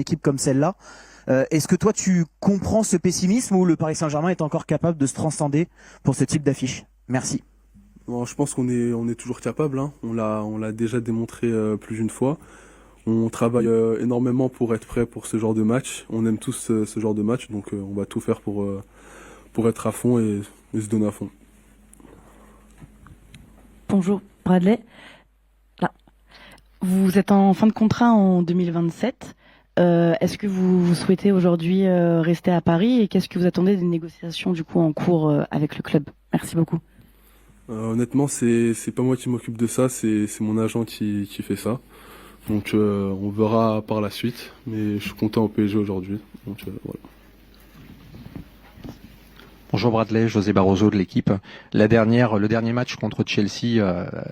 équipe comme celle-là. Est-ce que toi tu comprends ce pessimisme ou le Paris Saint-Germain est encore capable de se transcender pour ce type d'affiche? Merci. Bon, je pense on est toujours capable, hein. On l'a déjà démontré plus d'une fois. On travaille énormément pour être prêt pour ce genre de match. On aime tous ce genre de match, donc on va tout faire pour être à fond et se donner à fond. Bonjour Bradley. Là. Vous êtes en fin de contrat en 2027. Est-ce que vous souhaitez aujourd'hui rester à Paris et qu'est-ce que vous attendez des négociations du coup en cours avec le club? Merci beaucoup. Honnêtement, c'est pas moi qui m'occupe de ça, c'est mon agent qui fait ça. Donc on verra par la suite, mais je suis content au PSG aujourd'hui. Donc voilà. Bonjour Bradley, José Barroso de l'équipe. Le dernier match contre Chelsea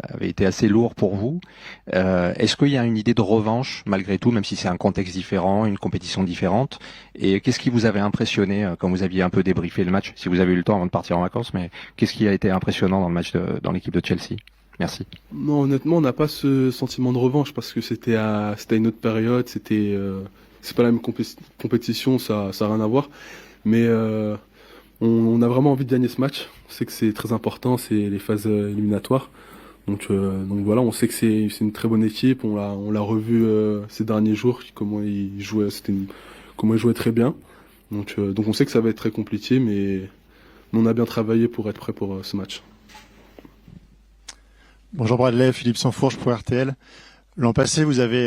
avait été assez lourd pour vous. Est-ce qu'il y a une idée de revanche malgré tout, même si c'est un contexte différent, une compétition différente? Et qu'est-ce qui vous avait impressionné quand vous aviez un peu débriefé le match, si vous avez eu le temps avant de partir en vacances, mais qu'est-ce qui a été impressionnant dans le match dans l'équipe de Chelsea? Merci. Non, honnêtement, on n'a pas ce sentiment de revanche parce que c'était à une autre période, c'est pas la même compétition, ça a rien à voir. Mais on a vraiment envie de gagner ce match. On sait que c'est très important, c'est les phases éliminatoires. Donc voilà, on sait que c'est une très bonne équipe. On l'a revu ces derniers jours, comment ils jouaient, comment ils jouaient très bien. Donc on sait que ça va être très compliqué, mais on a bien travaillé pour être prêt pour ce match. Bonjour Bradley, Philippe Sansfourche pour RTL. L'an passé, vous avez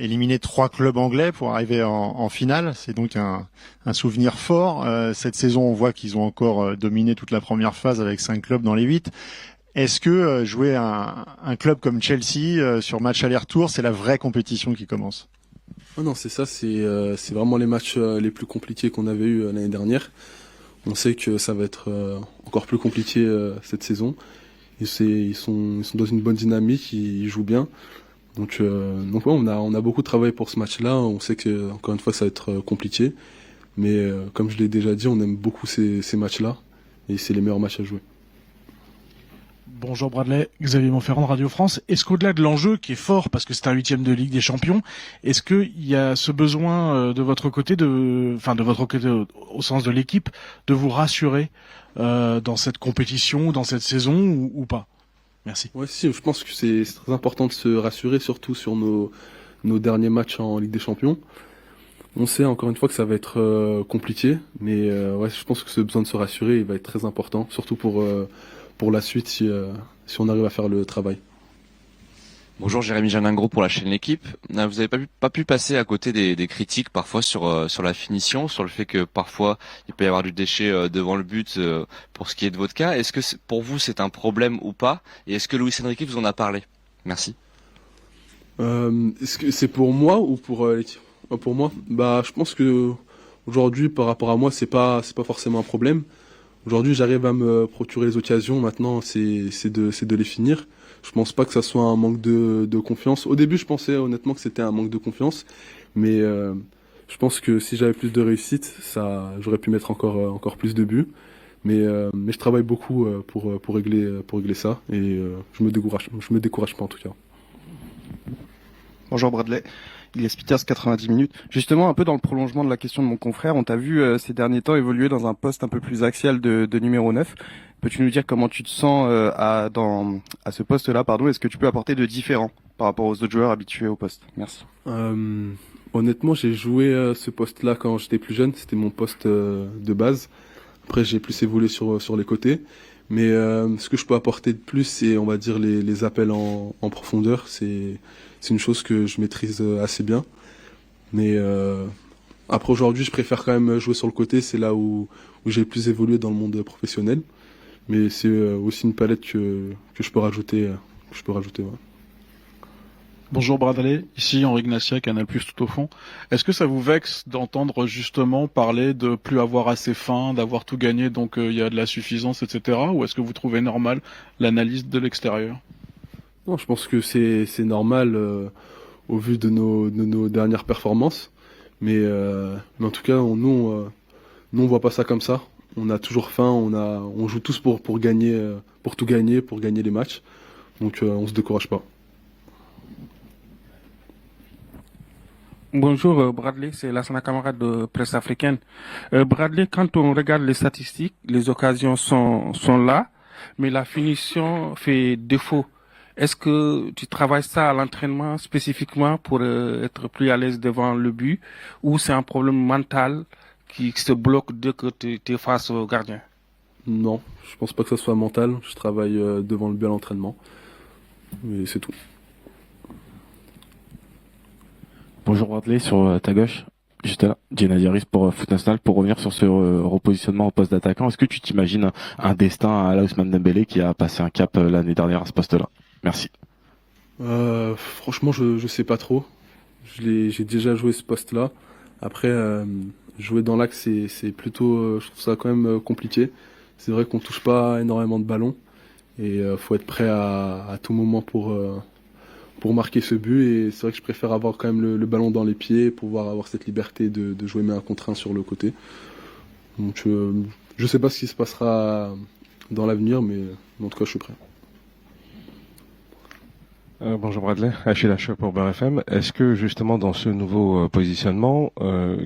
éliminé 3 clubs anglais pour arriver en finale. C'est donc un souvenir fort. Cette saison, on voit qu'ils ont encore dominé toute la première phase avec 5 clubs dans les 8. Est-ce que jouer un club comme Chelsea sur match aller-retour, c'est la vraie compétition qui commence? Oh non, c'est ça, c'est vraiment les matchs les plus compliqués qu'on avait eu l'année dernière. On sait que ça va être encore plus compliqué cette saison. Ils sont dans une bonne dynamique, ils jouent bien. Donc ouais, on a beaucoup travaillé pour ce match-là. On sait que encore une fois ça va être compliqué, mais comme je l'ai déjà dit, on aime beaucoup ces matchs-là et c'est les meilleurs matchs à jouer. Bonjour Bradley, Xavier Monferrand de Radio France. Est-ce qu'au-delà de l'enjeu qui est fort parce que c'est un 8e de Ligue des Champions, est-ce qu'il y a ce besoin de votre côté, au sens de l'équipe, de vous rassurer dans cette compétition, dans cette saison ou pas? Merci. Ouais, si, je pense que c'est très important de se rassurer, surtout sur nos derniers matchs en Ligue des Champions. On sait encore une fois que ça va être compliqué, mais ouais, je pense que ce besoin de se rassurer, il va être très important, surtout pour la suite si on arrive à faire le travail. Bonjour, Jérémy Janingro pour la chaîne L'Équipe. Vous n'avez pas pu passer à côté des critiques parfois sur la finition, sur le fait que parfois il peut y avoir du déchet devant le but pour ce qui est de votre cas. Est-ce que pour vous c'est un problème ou pas? Et est-ce que Luis Enrique vous en a parlé? Merci. Est-ce que c'est pour moi ou pour l'équipe? Pour moi, bah je pense que aujourd'hui par rapport à moi c'est pas forcément un problème. Aujourd'hui j'arrive à me procurer les occasions. Maintenant c'est de les finir. Je pense pas que ça soit un manque de confiance. Au début, je pensais honnêtement que c'était un manque de confiance, mais je pense que si j'avais plus de réussite, j'aurais pu mettre encore plus de buts. Mais je travaille beaucoup pour régler ça et je me décourage pas en tout cas. Bonjour Bradley. Ilias Peters, 90 minutes. Justement, un peu dans le prolongement de la question de mon confrère, on t'a vu ces derniers temps évoluer dans un poste un peu plus axial de numéro 9. Peux-tu nous dire comment tu te sens à ce poste-là, pardon? Est-ce que tu peux apporter de différent par rapport aux autres joueurs habitués au poste? Merci. Honnêtement, j'ai joué ce poste-là quand j'étais plus jeune. C'était mon poste de base. Après, j'ai plus évolué sur les côtés. Mais ce que je peux apporter de plus, c'est, on va dire, les appels en profondeur. C'est une chose que je maîtrise assez bien. Mais après, aujourd'hui, je préfère quand même jouer sur le côté. C'est là où j'ai plus évolué dans le monde professionnel. Mais c'est aussi une palette que je peux rajouter. Ouais. Bonjour Bradley, ici Henri Ignacia, Canal Plus tout au fond. Est-ce que ça vous vexe d'entendre justement parler de plus avoir assez faim, d'avoir tout gagné, donc il y a de la suffisance, etc. Ou est-ce que vous trouvez normal l'analyse de l'extérieur? Non, je pense que c'est normal au vu de nos dernières performances. Mais en tout cas, nous on voit pas ça comme ça. On a toujours faim, on joue tous pour gagner, pour tout gagner, pour gagner les matchs. Donc on se décourage pas. Bonjour Bradley, c'est Lassana Camara de Presse Africaine. Bradley, quand on regarde les statistiques, les occasions sont là, mais la finition fait défaut. Est-ce que tu travailles ça à l'entraînement spécifiquement pour être plus à l'aise devant le but, ou c'est un problème mental qui se bloque dès que tu es face au gardien? Non, je pense pas que ça soit mental. Je travaille devant le but à l'entraînement. Et c'est tout. Bonjour Bradley, sur ta gauche, juste là, Jenna Diaris pour Foot National, pour revenir sur ce repositionnement au poste d'attaquant. Est-ce que tu t'imagines un destin à Ousmane Dembélé qui a passé un cap l'année dernière à ce poste-là? Merci. Franchement, je sais pas trop. J'ai déjà joué ce poste-là. Après, jouer dans l'axe, c'est plutôt, je trouve ça quand même compliqué. C'est vrai qu'on touche pas énormément de ballons et faut être prêt à tout moment pour marquer ce but. Et c'est vrai que je préfère avoir quand même le ballon dans les pieds, pouvoir avoir cette liberté de jouer mes 1 contre 1 sur le côté. Donc je sais pas ce qui se passera dans l'avenir, mais en tout cas je suis prêt. Bonjour Bradley, Achille Lache pour Beurre FM. Est-ce que justement dans ce nouveau positionnement,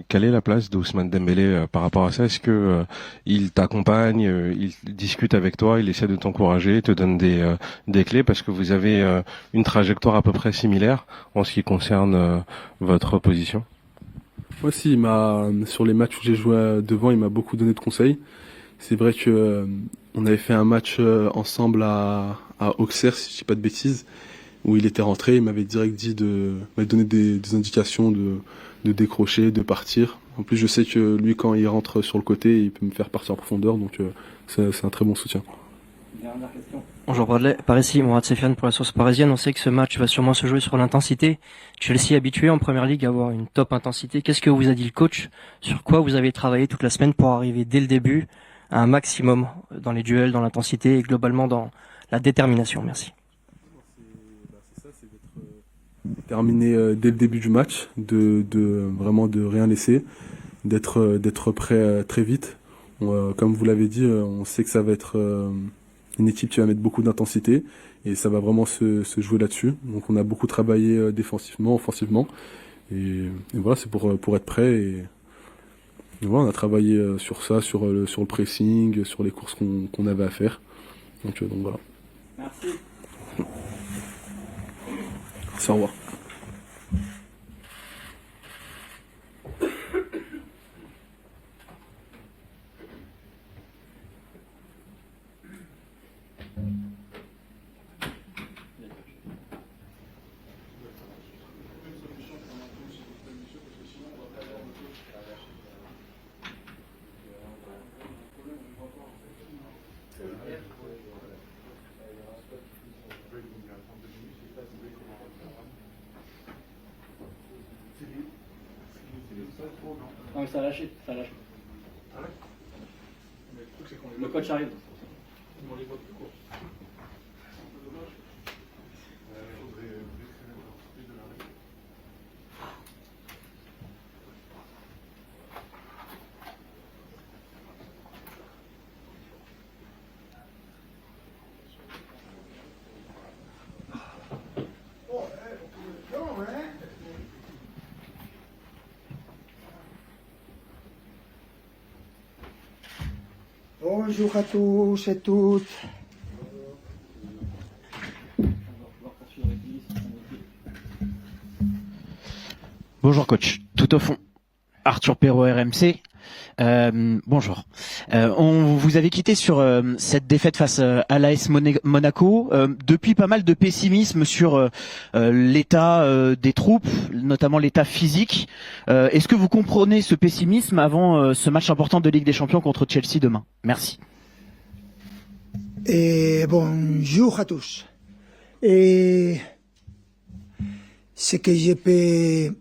quelle est la place d'Ousmane Dembélé par rapport à ça? Est-ce que il t'accompagne, il discute avec toi, il essaie de t'encourager, te donne des clés parce que vous avez une trajectoire à peu près similaire en ce qui concerne votre position? Moi aussi, sur les matchs où j'ai joué devant, il m'a beaucoup donné de conseils. C'est vrai que on avait fait un match ensemble à Auxerre, si je dis pas de bêtises, où il était rentré, il m'avait direct dit m'avait donné des indications de décrocher, de partir. En plus, je sais que lui, quand il rentre sur le côté, il peut me faire partir en profondeur, donc c'est un très bon soutien. Dernière question. Bonjour Bradley, par ici, Mourad Sefiane pour la Source Parisienne. On sait que ce match va sûrement se jouer sur l'intensité. Chelsea habitué en Première Ligue à avoir une top intensité. Qu'est-ce que vous a dit le coach? Sur quoi vous avez travaillé toute la semaine pour arriver dès le début à un maximum dans les duels, dans l'intensité et globalement dans la détermination? Merci. Terminer dès le début du match, vraiment de rien laisser, d'être prêt très vite. Comme vous l'avez dit, on sait que ça va être une équipe qui va mettre beaucoup d'intensité et ça va vraiment se jouer là-dessus. Donc on a beaucoup travaillé défensivement, offensivement et voilà, c'est pour être prêt et voilà, on a travaillé sur ça, sur le pressing, sur les courses qu'on avait à faire. Donc voilà. Merci. Au revoir. Non, ça a lâché, Le coach arrive. Bonjour à tous et toutes. Bonjour coach, tout au fond. Arthur Perrault, RMC. Bonjour. On vous avez quitté sur cette défaite face à l'AS Monaco. Depuis pas mal de pessimisme sur l'état des troupes, notamment l'état physique. Est-ce que vous comprenez ce pessimisme avant ce match important de Ligue des Champions contre Chelsea demain? Merci. Et bonjour à tous. Et ce que je peux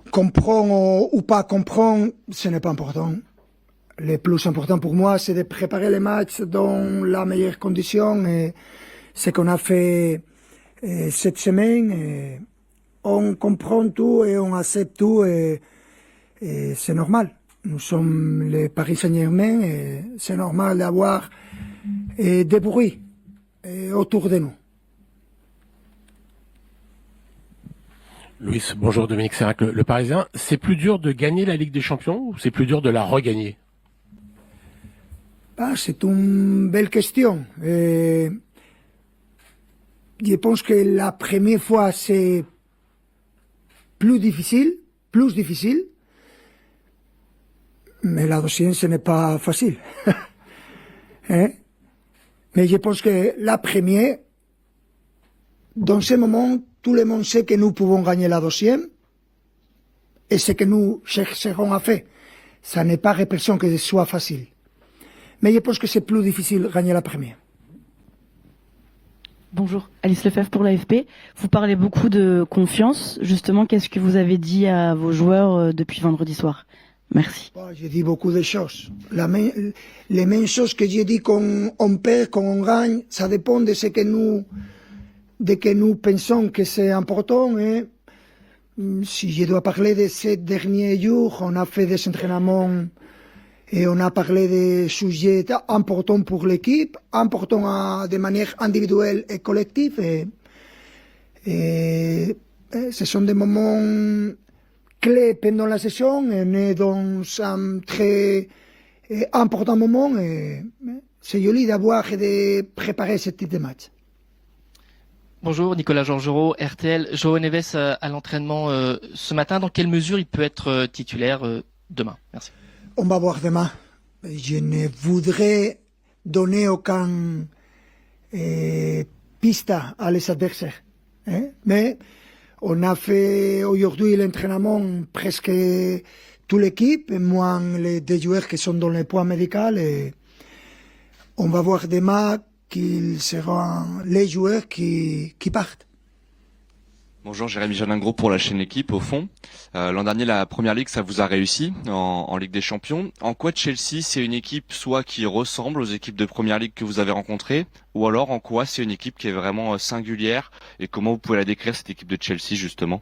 comprendre ou pas comprendre, ce n'est pas important. Le plus important pour moi, c'est de préparer les matchs dans la meilleure condition. Et ce qu'on a fait cette semaine, on comprend tout et on accepte tout et c'est normal. Nous sommes les Paris Saint-Germain et c'est normal d'avoir des bruits autour de nous. Louis, bonjour, Dominique Sérac, le Parisien. C'est plus dur de gagner la Ligue des Champions ou c'est plus dur de la regagner? C'est une belle question. Je pense que la première fois, c'est plus difficile, mais la deuxième, ce n'est pas facile. Mais je pense que la première, dans ce moment, tout le monde sait que nous pouvons gagner la deuxième, et ce que nous chercherons à faire. Ça n'est pas l'impression que ce soit facile. Mais je pense que c'est plus difficile de gagner la première. Bonjour, Alice Lefebvre pour l'AFP. Vous parlez beaucoup de confiance. Justement, qu'est-ce que vous avez dit à vos joueurs depuis vendredi soir? Merci. J'ai dit beaucoup de choses. Les mêmes choses que j'ai dit qu'on perd, qu'on gagne, ça dépend de ce que nous pensons que c'est important. Et si je dois parler de ces derniers jours, on a fait des entraînements et on a parlé de sujets importants pour l'équipe, importants de manière individuelle et collective. Et ce sont des moments clés pendant la saison. On est dans un très important moment. Et c'est joli d'avoir et de préparer ce type de match. Bonjour, Nicolas Georgerot, RTL. João Neves à l'entraînement ce matin. Dans quelle mesure il peut être titulaire demain? Merci. On va voir demain. Je ne voudrais donner aucune piste à les adversaires. Mais on a fait aujourd'hui l'entraînement presque toute l'équipe, moins les deux joueurs qui sont dans le point médical. Et on va voir demain qu'ils seront les joueurs qui partent. Bonjour, Jérémy Janingro pour la chaîne L'équipe au fond. L'an dernier, la Première Ligue, ça vous a réussi en Ligue des Champions. En quoi Chelsea, c'est une équipe soit qui ressemble aux équipes de Première Ligue que vous avez rencontrées, ou alors en quoi c'est une équipe qui est vraiment singulière, et comment vous pouvez la décrire, cette équipe de Chelsea, justement?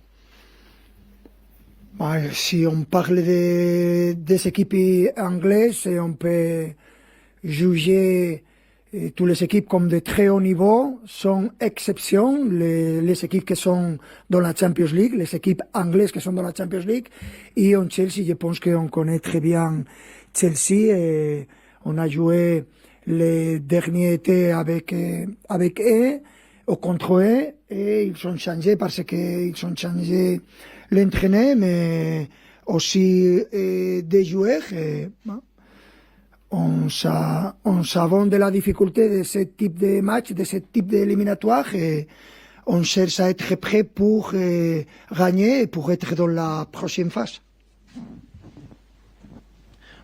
Si on parle des équipes anglaises, on peut juger toutes les équipes comme de très haut niveau, sont exceptions, les équipes qui sont dans la Champions League, les équipes anglaises qui sont dans la Champions League. Et en Chelsea, je pense qu'on connaît très bien Chelsea. Et on a joué le dernier été avec eux, ou contre eux, et ils ont changé parce qu'ils ont changé l'entraîneur, mais aussi des joueurs. On savons de la difficulté de ce type de match, de ce type d'éliminatoire, et on cherche à être prêt pour gagner et pour être dans la prochaine phase.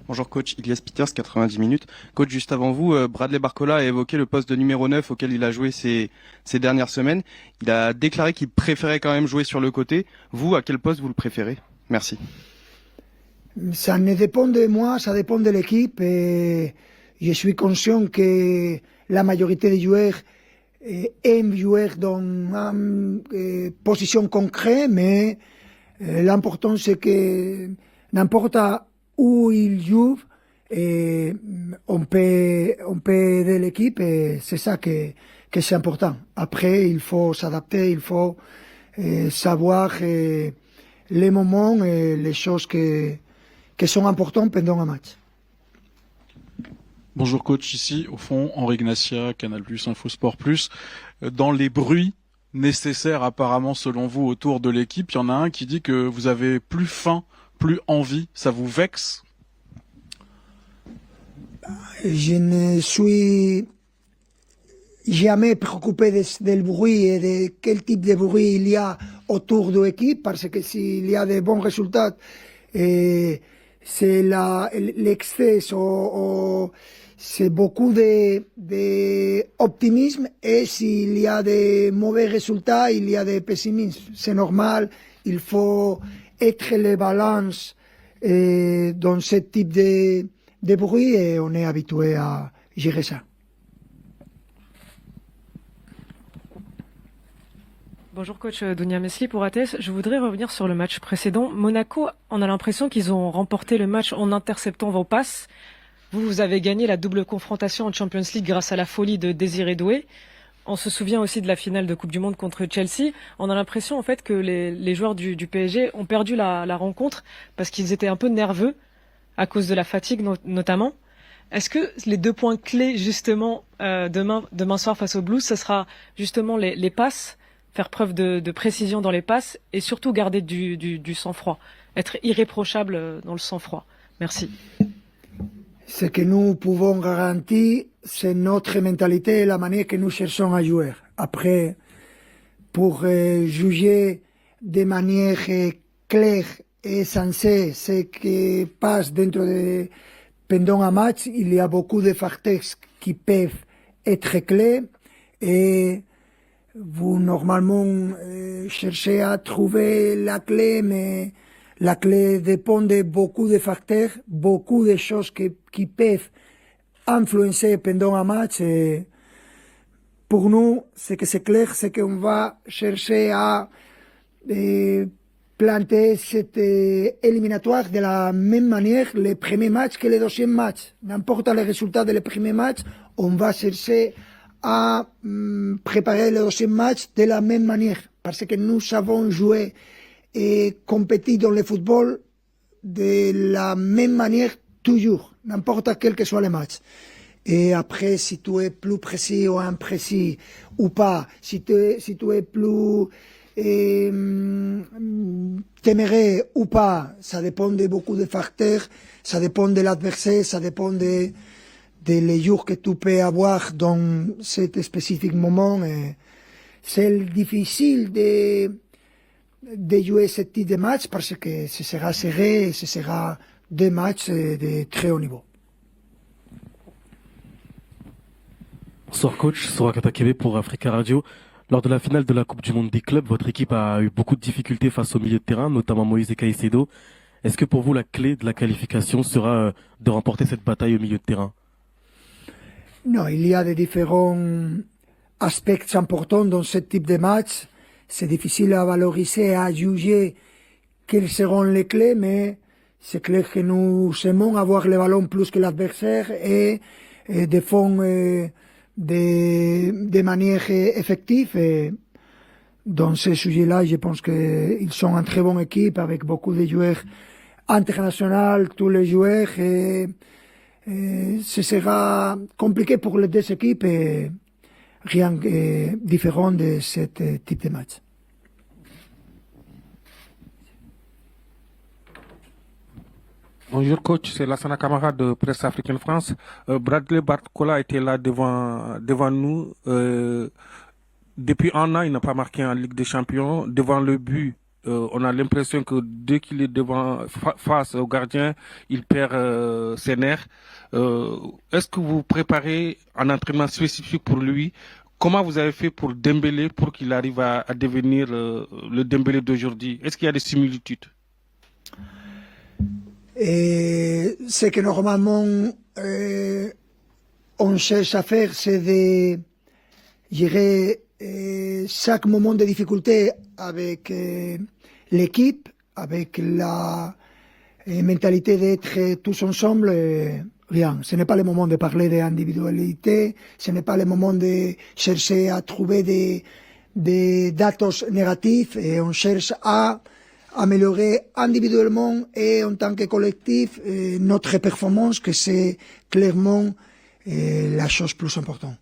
Bonjour coach, Ilias Peters, 90 minutes. Coach, juste avant vous, Bradley Barcola a évoqué le poste de numéro 9 auquel il a joué ces dernières semaines. Il a déclaré qu'il préférait quand même jouer sur le côté. Vous, à quel poste vous le préférez? Merci. Ça ne dépend de moi, ça dépend de l'équipe. Et je suis conscient que la majorité des joueurs aiment jouer dans une position concrète, mais l'important c'est que n'importe où ils jouent, on peut aider l'équipe, et c'est ça que c'est important. Après, il faut s'adapter, il faut savoir les moments et les choses qui sont importantes pendant un match. Bonjour coach, ici au fond Henri Ignacia, Canal+, Infosport+. Dans les bruits nécessaires apparemment selon vous autour de l'équipe, il y en a un qui dit que vous avez plus faim, plus envie. Ça vous vexe? Je ne suis jamais préoccupé du bruit et de quel type de bruit il y a autour de l'équipe, parce que s'il y a de bons résultats, c'est l'excès, c'est beaucoup d'optimisme, et s'il y a de mauvais résultats, il y a de pessimisme. C'est normal, il faut être les balances dans ce type de bruit, et on est habitué à gérer ça. Bonjour coach, Dunia Mesli pour ATS. Je voudrais revenir sur le match précédent. Monaco, on a l'impression qu'ils ont remporté le match en interceptant vos passes. Vous avez gagné la double confrontation en Champions League grâce à la folie de Désiré Doué. On se souvient aussi de la finale de Coupe du Monde contre Chelsea. On a l'impression en fait que les joueurs du PSG ont perdu la rencontre parce qu'ils étaient un peu nerveux à cause de la fatigue notamment. Est-ce que les 2 points clés justement demain soir face aux Blues, ce sera justement les passes, faire preuve de précision dans les passes et surtout garder du sang-froid, être irréprochable dans le sang-froid. Merci. Ce que nous pouvons garantir, c'est notre mentalité et la manière que nous cherchons à jouer. Après, pour juger de manière claire et sensée ce qui passe pendant un match, il y a beaucoup de facteurs qui peuvent être clés et vous normalement cherchez à trouver la clé, mais la clé dépend de beaucoup de facteurs, beaucoup de choses qui peuvent influencer pendant un match. Et pour nous, ce que c'est clair, c'est qu'on va chercher à planter cette éliminatoire de la même manière le premier match que le deuxième match. N'importe le résultat de le premier match, on va chercher à préparer le deuxième match de la même manière. Parce que nous savons jouer et compétir dans le football de la même manière toujours, n'importe quel que soit le match. Et après, si tu es plus précis ou imprécis ou pas, si tu es plus téméraire ou pas, ça dépend de beaucoup de facteurs, ça dépend de l'adversaire, ça dépend de les jours que tu peux avoir dans cet spécifique moment. Et c'est difficile de jouer ce type de match parce que ce sera serré et ce sera des matchs de très haut niveau. Bonsoir coach, Sorakata Kebe pour Africa Radio. Lors de la finale de la Coupe du Monde des clubs, votre équipe a eu beaucoup de difficultés face au milieu de terrain, notamment Moïse Caicedo. Est-ce que pour vous la clé de la qualification sera de remporter cette bataille au milieu de terrain? Non, il y a des différents aspects importants dans ce type de match. C'est difficile à valoriser, à juger quelles seront les clés, mais c'est clair que nous aimons avoir le ballon plus que l'adversaire et défendre de manière effective. Et dans ce sujet-là, je pense qu'ils sont une très bonne équipe avec beaucoup de joueurs internationaux, tous les joueurs. Et ce sera compliqué pour les deux équipes. Et rien de différent de ce type de match. Bonjour coach, c'est Lassana Camara de Presse Africaine France. Bradley Barcola était là devant nous. Depuis un an, il n'a pas marqué en Ligue des Champions. Devant le but, on a l'impression que dès qu'il est face au gardien, il perd ses nerfs. Est-ce que vous préparez un entraînement spécifique pour lui? Comment vous avez fait pour Dembélé pour qu'il arrive à devenir le Dembélé d'aujourd'hui? Est-ce qu'il y a des similitudes? Et ce que normalement on cherche à faire, c'est de gérer chaque moment de difficulté avec l'équipe, avec la mentalité d'être tous ensemble. Rien. Ce n'est pas le moment de parler d'individualité, ce n'est pas le moment de chercher à trouver des datos négatifs, et on cherche à améliorer individuellement et en tant que collectif notre performance, que c'est clairement la chose plus importante.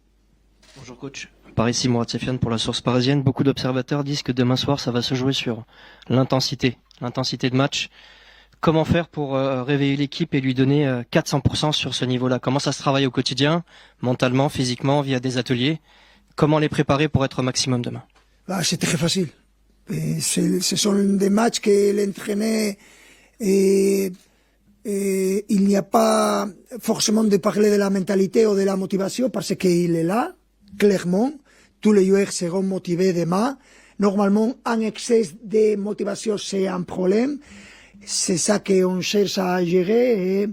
Bonjour coach. Par ici, Mourad Sefiane pour la Source Parisienne. Beaucoup d'observateurs disent que demain soir, ça va se jouer sur l'intensité de match. Comment faire pour réveiller l'équipe et lui donner 400% sur ce niveau-là? Comment ça se travaille au quotidien, mentalement, physiquement, via des ateliers? Comment les préparer pour être au maximum demain? C'est très facile. Ce sont des matchs que l'entraîneur il n'y a pas forcément de parler de la mentalité ou de la motivation parce qu'il est là, clairement. Tous les joueurs seront motivés demain. Normalement, un excès de motivation, c'est un problème. C'est ça qu'on cherche à gérer. Et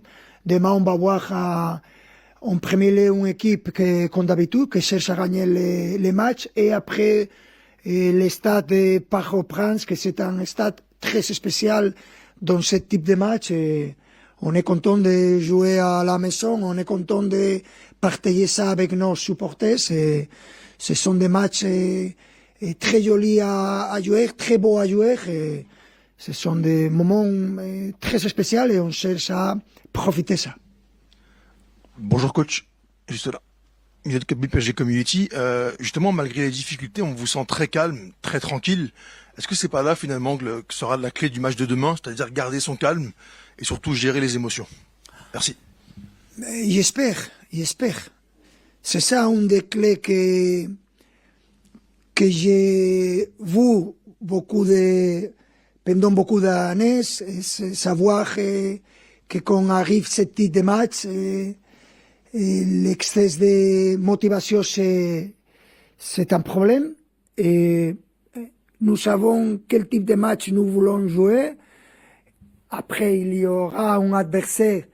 demain, on va voir en premier lieu une équipe comme d'habitude, qui cherche à gagner les matchs. Et après, le stade de Port-au-Prince, que c'est un stade très spécial dans ce type de match. Et on est content de jouer à la maison, on est content de partager ça avec nos supporters. Et ce sont des matchs très jolis à jouer, très beaux à jouer. Ce sont des moments très spéciaux et on cherche à profiter de ça. Bonjour coach, juste là. Vous êtes PSG Community. Justement, malgré les difficultés, on vous sent très calme, très tranquille. Est-ce que c'est pas là finalement que sera la clé du match de demain, c'est-à-dire garder son calme et surtout gérer les émotions? Merci. J'espère. C'est ça une des clés que j'ai vu pendant beaucoup d'années, c'est savoir que quand arrive ce type de match, l'excès de motivation c'est un problème. Et nous savons quel type de match nous voulons jouer. Après, il y aura un adversaire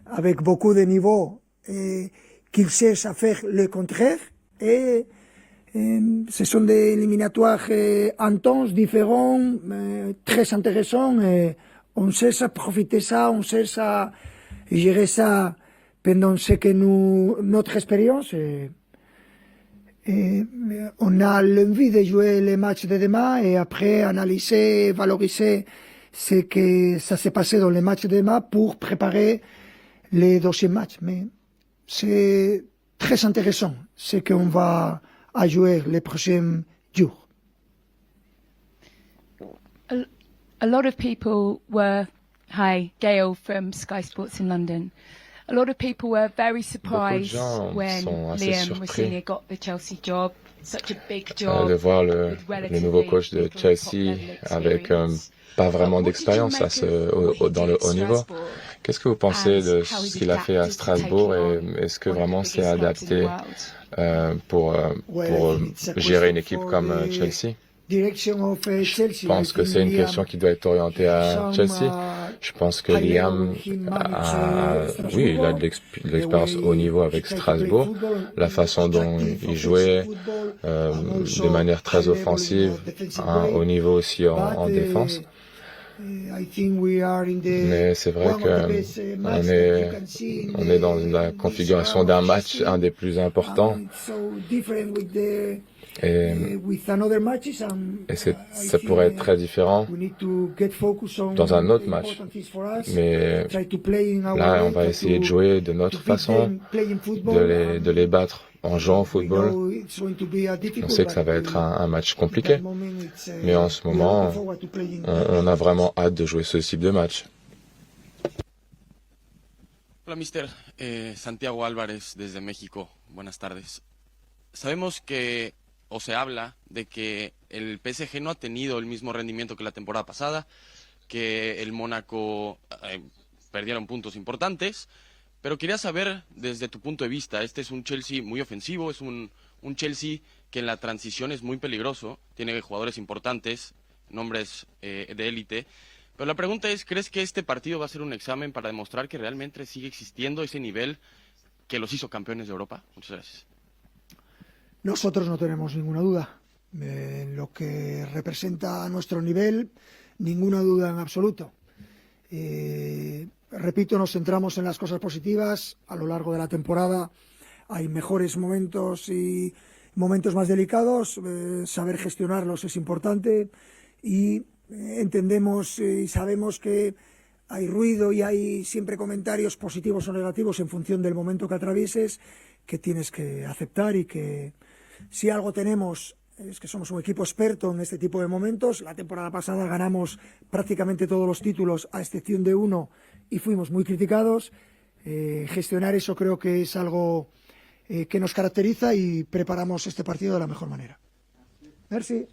avec beaucoup de niveau qui cherche à faire le contraire. Et ce sont des éliminatoires intenses, différents, très intéressants. Et on cherche à profiter de ça, on cherche à gérer ça pendant ce que notre expérience. Et on a l'envie de jouer les matchs de demain et après analyser, valoriser ce que ça s'est passé dans les matchs de demain pour préparer les deuxièmes matchs. Mais c'est très intéressant ce qu'on va jouer les prochains jours. A lot of people were, hi, Gail from Sky Sports in London. A lot of people were very surprised when Liam Rosenior got the Chelsea job. Such a big job. De voir le nouveau coach de Chelsea avec pas vraiment d'expérience dans le haut niveau. Qu'est-ce que vous pensez de ce qu'il a fait à Strasbourg et est-ce que vraiment c'est adapté pour gérer une équipe comme Chelsea? Je pense que c'est une question qui doit être orientée à Chelsea. Je pense que Liam il a de l'expérience au niveau avec Strasbourg, la façon dont il jouait de manière très offensive, au niveau aussi en défense. Mais c'est vrai qu'on est dans la configuration d'un match, un des plus importants. Et ça pourrait être très différent dans un autre match. Mais là, on va essayer de jouer de notre façon, de les battre en jouant au football. On sait que ça va être un match compliqué. Mais en ce moment, on a vraiment hâte de jouer ce type de match. Hola, mister. Santiago Álvarez desde México. Buenas tardes. Sabemos que se habla de que el PSG no ha tenido el mismo rendimiento que la temporada pasada, que el Mónaco perdieron puntos importantes, pero quería saber desde tu punto de vista, este es un Chelsea muy ofensivo, es un Chelsea que en la transición es muy peligroso, tiene jugadores importantes, nombres de élite, pero la pregunta es, ¿crees que este partido va a ser un examen para demostrar que realmente sigue existiendo ese nivel que los hizo campeones de Europa? Muchas gracias. Nosotros no tenemos ninguna duda. En lo que representa nuestro nivel, ninguna duda en absoluto. Repito, nos centramos en las cosas positivas. A lo largo de la temporada hay mejores momentos y momentos más delicados. Saber gestionarlos es importante y entendemos y sabemos que hay ruido y hay siempre comentarios positivos o negativos en función del momento que atravieses, que tienes que aceptar y que si algo tenemos es que somos un equipo experto en este tipo de momentos. La temporada pasada ganamos prácticamente todos los títulos a excepción de uno y fuimos muy criticados. Gestionar eso creo que es algo que nos caracteriza y preparamos este partido de la mejor manera. Merci.